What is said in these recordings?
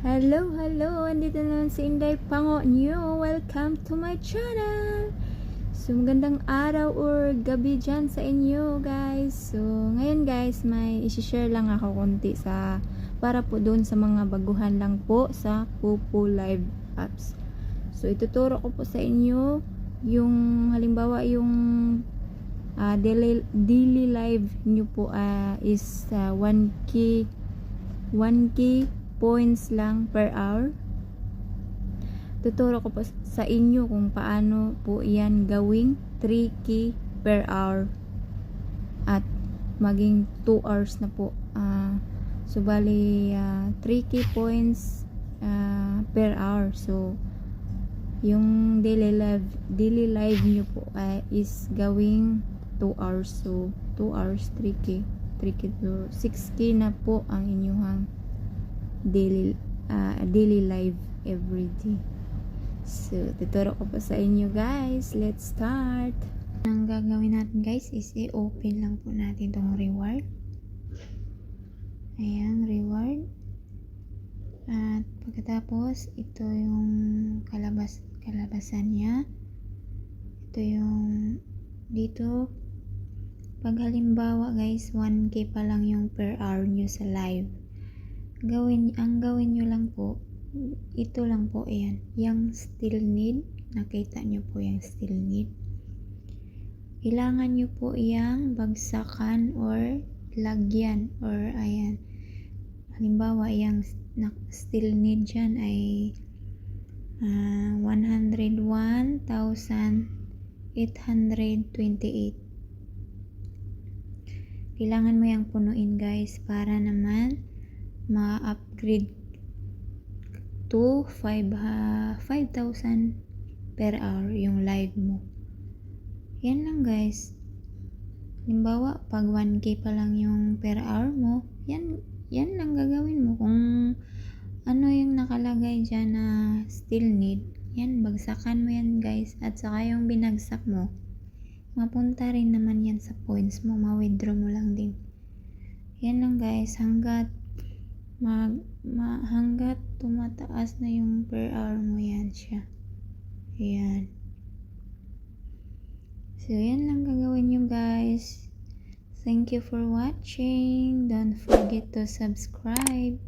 Hello, hello! Andito naman si Inday Pango New. Welcome to my channel! So, magandang araw or gabi dyan sa inyo, guys. So, ngayon guys, may isi-share lang ako konti para po doon sa mga baguhan lang po sa Pupo Live apps. So, ituturo ko po sa inyo yung halimbawa yung daily live nyo po is 1k points lang per hour. Tuturo ko po sa inyo kung paano po yan gawing 3k per hour at maging 2 hours na po. So bali 3k points per hour. So yung daily live nyo po is gawing 2 hours. So 2 hours 3k to 6k na po ang inyong daily live every day. So tuturo ko pa sa inyo, guys. Let's start. Ang gagawin natin, guys, is i-open lang po natin tong reward. Ayan, reward. At pagkatapos, ito yung kalabasan niya. Ito yung dito. Pag halimbawa, guys, 1k pa lang yung per hour nyo sa live. Ang gawin nyo lang po, ito lang po, ayan, yung still need, nakita nyo po yung still need. Kailangan nyo po yung bagsakan or lagyan, or ayan, halimbawa yung still need dyan ay 101,828. Kailangan mo yung punuin, guys, para naman ma-upgrade to 5,000 per hour yung live mo. Yan lang, guys. Halimbawa, pag 1k pa lang yung per hour mo, yan lang gagawin mo. Kung ano yung nakalagay dyan na still need, yan, bagsakan mo yan, guys. At saka yung binagsak mo, mapunta rin naman yan sa points mo, ma-withdraw mo lang din. Yan lang, guys, hanggat tumataas na yung per hour mo, yan siya. Ayan. So, yan lang gagawin nyo, guys. Thank you for watching. Don't forget to subscribe.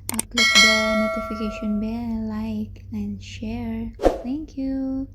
Click the notification bell, like, and share. Thank you.